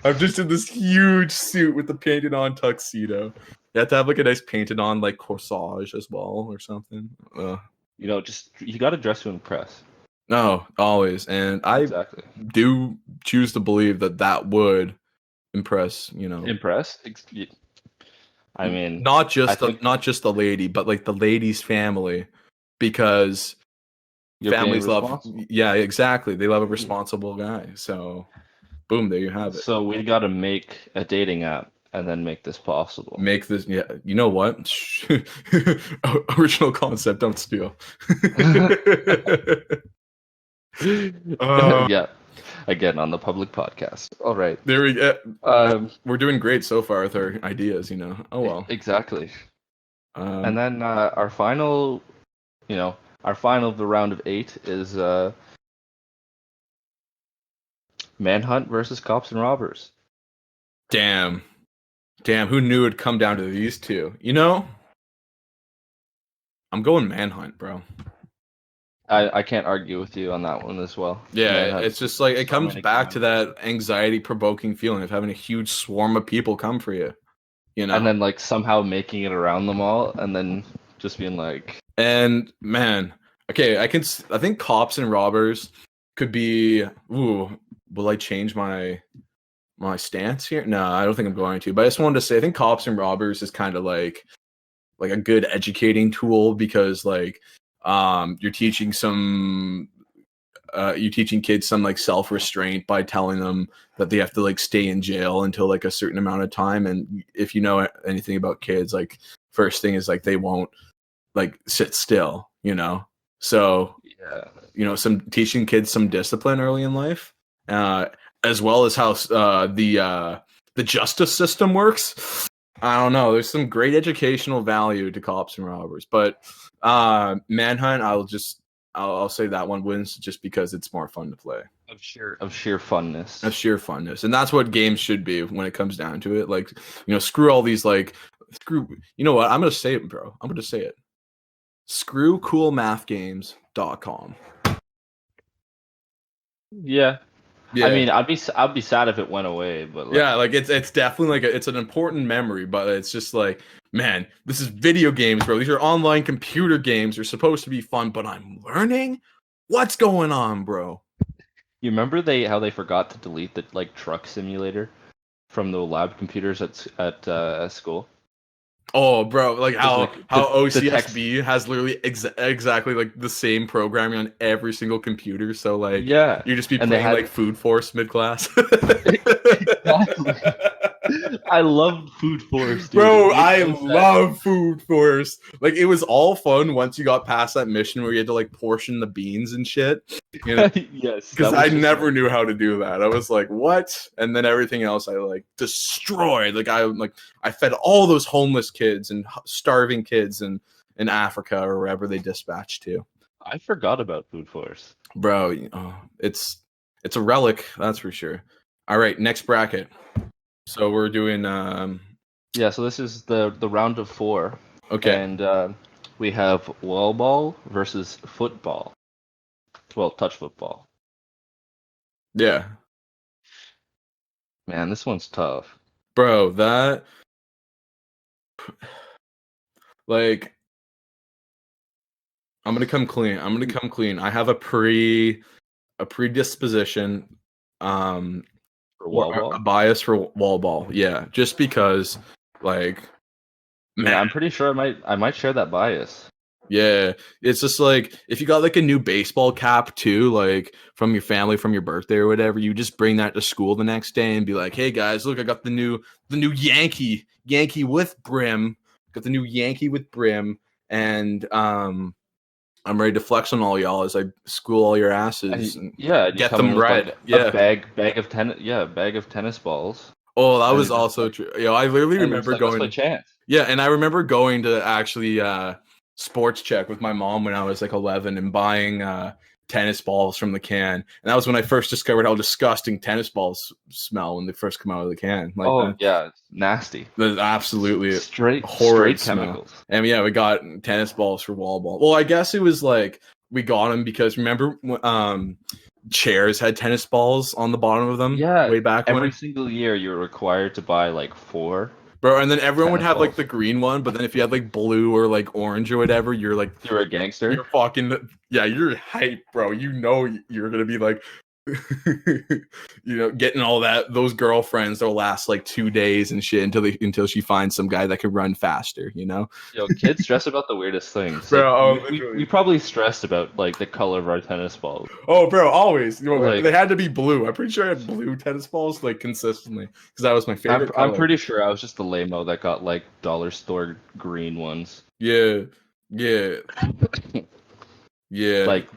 I'm just in this huge suit with the painted on tuxedo. You have to have like a nice painted on like corsage as well or something. You know, just you got to dress to impress. No, always, and I do choose to believe that would impress. You know, impress. I mean, not just the lady, but like the lady's family, because families love. Yeah, exactly. They love a responsible guy. So Boom, there you have it. So we got to make a dating app and then make this possible. Make this, yeah. You know what? Original concept, don't steal. Yeah. Again, on the public podcast. All right. There we go. We're doing great so far with our ideas, you know. Oh well. Exactly. And then our final of the round of 8 is Manhunt versus Cops and Robbers. Damn, who knew it'd come down to these two? You know? I'm going Manhunt, bro. I can't argue with you on that one as well. Yeah, Manhunt. it's just like it comes back to that anxiety-provoking feeling of having a huge swarm of people come for you. You know? And then like somehow making it around them all and then just being like, and man, okay, I think Cops and Robbers could be, ooh, will I change my stance here? No, I don't think I'm going to, but I just wanted to say I think Cops and Robbers is kind of like a good educating tool because like you're teaching kids some like self-restraint by telling them that they have to like stay in jail until like a certain amount of time. And if you know anything about kids, like first thing is like they won't like sit still, you know? So, yeah, you know, teaching kids some discipline early in life, as well as how the justice system works. I don't know. There's some great educational value to Cops and Robbers, but Manhunt, I'll say that one wins just because it's more fun to play. Of sheer funness. Of sheer funness, and that's what games should be when it comes down to it. Like, you know, screw all these you know what? I'm gonna say it, bro. I'm gonna say it. Screw coolmathgames.com. Yeah. I mean, I'd be sad if it went away, but like, yeah, like it's definitely like it's an important memory, but it's just like, man, this is video games, bro. These are online computer games. They're supposed to be fun, but I'm learning. What's going on, bro? You remember how they forgot to delete the like truck simulator from the lab computers at school? Oh, bro, like how like OCSB has literally exactly like the same programming on every single computer. So like, yeah, you just be playing like Food Force mid class. Exactly. I love Food Force, dude. Bro. I love Food Force. Like, it was all fun once you got past that mission where you had to like portion the beans and shit. You know? Yes, because I never knew how to do that. I was like, what? And then everything else I like destroyed. Like I fed all those homeless kids and starving kids in Africa or wherever they dispatched to. I forgot about Food Force, bro. It's a relic, that's for sure. All right, next bracket. So we're doing yeah, so this is the round of 4. Okay. And we have wall ball versus football. Well, touch football. Yeah. Man, this one's tough. Bro, that like I'm gonna come clean. I have a predisposition for wall ball? A bias for wall ball. Yeah, just because like man, I'm pretty sure I might share that bias. Yeah, it's just like if you got like a new baseball cap too, like from your family, from your birthday or whatever, you just bring that to school the next day and be like, "Hey guys, look, I got the new Yankee with brim. Got the new Yankee with brim, and I'm ready to flex on all y'all as I school all your asses. And get them right. Like a bag of tennis balls. Oh, that was also true. I literally remember going. That's my chance. Yeah, and I remember going to actually sports check with my mom when I was like 11 and buying tennis balls from the can. And that was when I first discovered how disgusting tennis balls smell when they first come out of the can. Like, yeah, it's nasty. Absolutely straight chemicals. And yeah, we got tennis balls for wall ball. Well, I guess it was like we got them because remember chairs had tennis balls on the bottom of them. Yeah, way back every single year you were required to buy like 4. Bro, and then everyone would have like the green one, but then if you had like blue or like orange or whatever, you're a gangster. You're fucking you're hype, bro. You know you're gonna be like getting all those girlfriends that'll last like 2 days and shit until she finds some guy that can run faster. Yo, kids stress about the weirdest things. Bro, Like, we probably stressed about like the color of our tennis balls. Oh, bro, always. Like- they had to be blue. I'm pretty sure I had blue tennis balls like consistently because that was my favorite color. I'm pretty sure I was just the lame-o that got like dollar store green ones. Yeah. Like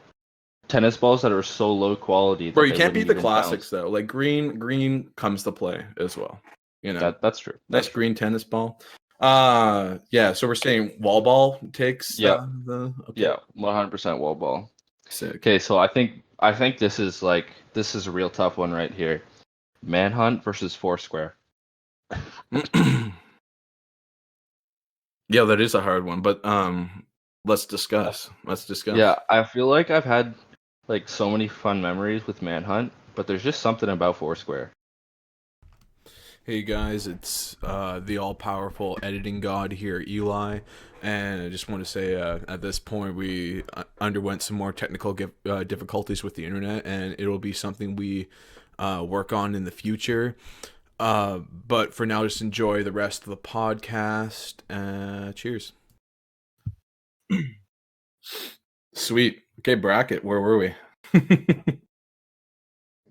tennis balls that are so low quality. Bro, you can't beat the classics though. Like green comes to play as well. That's true. Nice green tennis ball. Yeah. So we're saying wall ball takes. Yeah. Okay. Yeah, 100% wall ball. Sick. Okay, so I think this is a real tough one right here. Manhunt versus Foursquare. Yeah, that is a hard one, but let's discuss. Yeah, I feel like I've had like so many fun memories with Manhunt, but there's just something about Foursquare. Hey guys, it's the all-powerful editing god here, Eli, and I just want to say at this point we underwent some more technical difficulties with the internet, and it will be something we work on in the future. But for now, just enjoy the rest of the podcast. Cheers. Sweet. Okay, bracket. Where were we?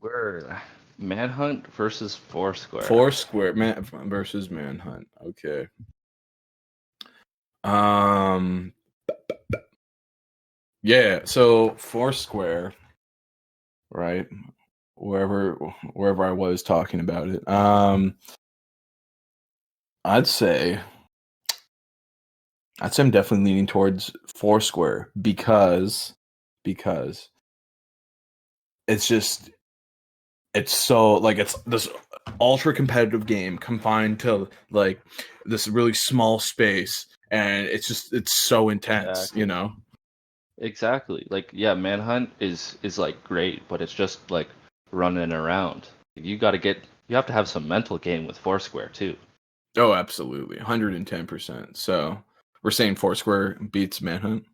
We're Manhunt versus Foursquare. Foursquare versus Manhunt. Okay. Yeah. So Foursquare, right? Wherever I was talking about it. I'd say I'm definitely leaning towards Foursquare because it's so like it's this ultra competitive game confined to like this really small space, and it's so intense, Exactly. Exactly. Like, yeah, Manhunt is like great, but it's just like running around. You have to have some mental game with Foursquare too. Oh, absolutely, 110%. So we're saying Foursquare beats Manhunt.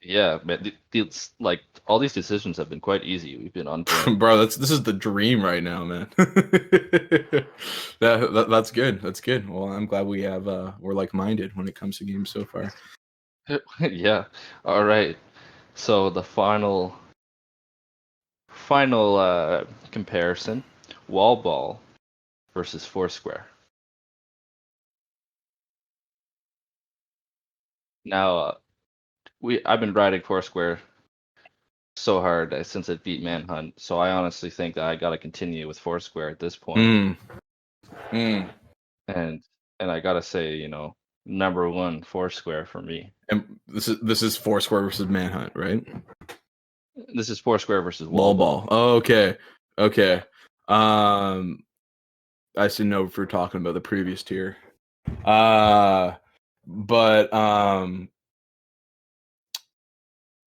Yeah, man, it's like all these decisions have been quite easy. We've been on point. Bro, this is the dream right now, man. That's good. That's good. Well, I'm glad we're like-minded when it comes to games so far. Yeah. All right. So the final comparison, Wall Ball versus Foursquare. Now, I've been riding Foursquare so hard since it beat Manhunt, so I honestly think that I got to continue with Foursquare at this point. And I got to say, number one, Foursquare for me. And this is Foursquare versus Manhunt, right? This is Foursquare versus Wall Ball. Oh, okay. I should know if we're talking about the previous tier. But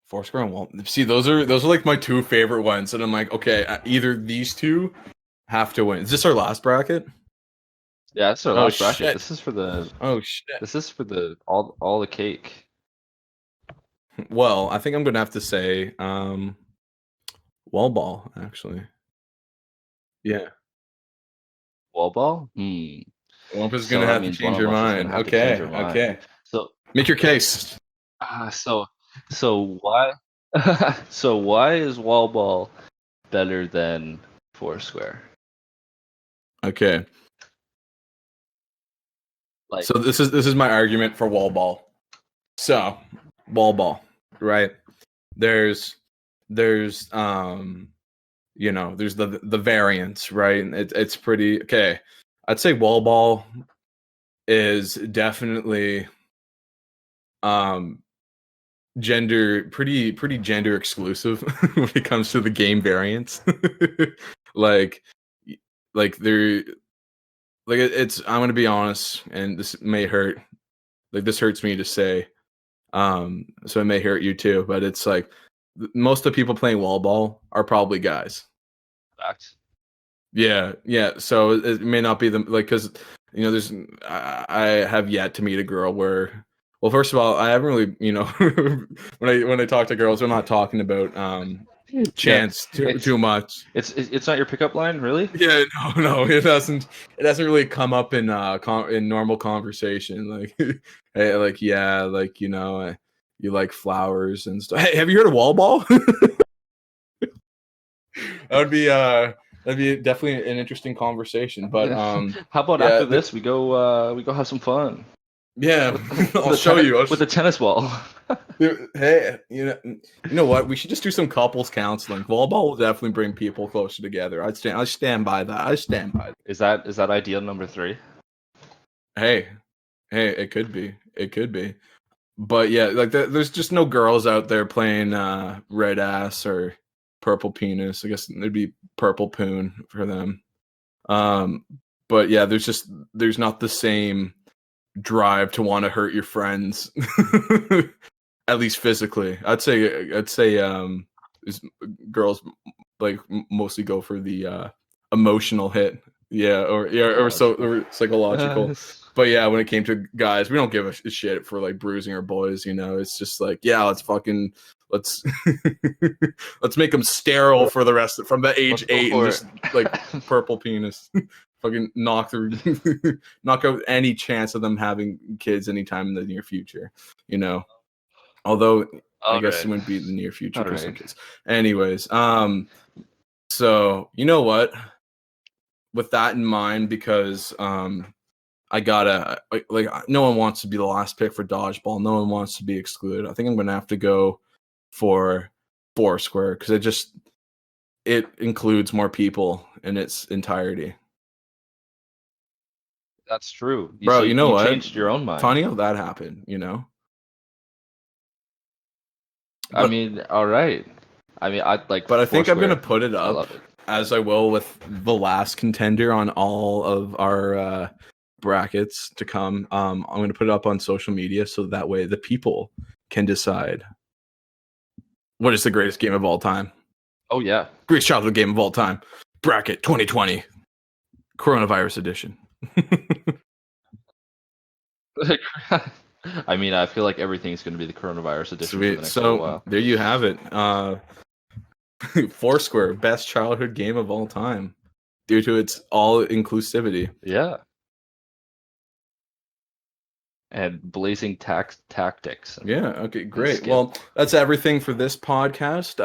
Foursquare and Wall. See, those are like my two favorite ones, and I'm like, okay, either these two have to win. Is this our last bracket? Yeah, it's our last bracket. Shit. This is for the. Oh shit. This is for the all the cake. Well, I think I'm gonna have to say Wall Ball, actually. Yeah. Wall Ball? One is gonna have to change your mind. Okay. So make your case. So why so why is Wall Ball better than Foursquare? Okay. Like, so this is my argument for Wall Ball. So Wall Ball, right? There's there's the variants, right? It's pretty okay. I'd say Wall Ball is definitely pretty gender exclusive when it comes to the game variants. like it's I'm gonna be honest, and this may hurt. Like this hurts me to say. So it may hurt you too, but it's like most of the people playing Wall Ball are probably guys. Facts. Yeah. So it may not be because there's I have yet to meet a girl where. Well, first of all, I haven't really when I talk to girls, we're not talking about chance too much. It's not your pickup line, really? Yeah, no, it doesn't really come up in in normal conversation. Like, hey, like yeah, like you know, you like flowers and stuff. Hey, have you heard of wall ball? That'd be definitely an interesting converstion. But how about after this we go have some fun? Yeah, I'll show you with a tennis ball. Hey, you know what? We should just do some couples counseling. Volleyball will definitely bring people closer together. I stand by that. I stand by that. Is that idea number 3? Hey, it could be. It could be. But yeah, like there's just no girls out there playing red ass or purple penis. I guess it'd be purple poon for them. But yeah, there's not the same drive to want to hurt your friends. At least physically. I'd say girls like mostly go for the emotional hit. Or psychological. But yeah, when it came to guys, we don't give a shit for like bruising our boys, you know. It's just like, yeah, let's let's make them sterile for the rest from the age 8 and just like purple penis. Fucking knock out any chance of them having kids anytime in the near future, you know. Although I guess it wouldn't be in the near future for some kids. Anyways, so you know what? With that in mind, because I gotta like no one wants to be the last pick for dodgeball. No one wants to be excluded. I think I'm gonna have to go for Foursquare because it includes more people in its entirety. That's true. Bro, you know what? Changed your own mind. Funny how that happened, you know? I mean, all right. I mean, but I think I'm gonna put it up as I will with the last contender on all of our brackets to come. I'm gonna put it up on social media so that way the people can decide what is the greatest game of all time. Oh yeah, greatest childhood game of all time. Bracket 2020, coronavirus edition. I mean, I feel like everything's going to be the coronavirus edition. Sweet. For the next little while. There you have it. Foursquare, best childhood game of all time, due to its all inclusivity. Yeah. And blazing tactics. Yeah. Okay. Great. Well, that's everything for this podcast.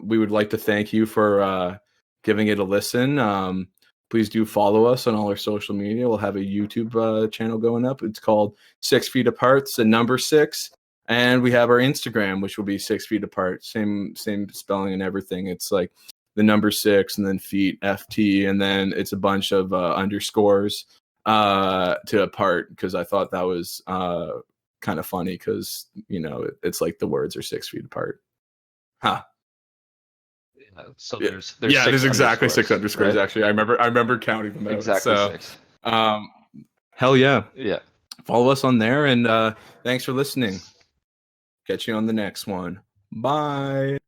We would like to thank you for giving it a listen. Please do follow us on all our social media. We'll have a YouTube channel going up. It's called 6 Feet Apart. It's the number 6. And we have our Instagram, which will be 6 Feet Apart. Same spelling and everything. It's like the number 6 and then feet, FT. And then it's a bunch of underscores to apart, because I thought that was kind of funny because, you know, it's like the words are 6 feet apart. Huh. So there's exactly 6 underscores, right? Actually, I remember counting them out. Exactly 6. Hell yeah. Yeah. Follow us on there, and thanks for listening. Catch you on the next one. Bye.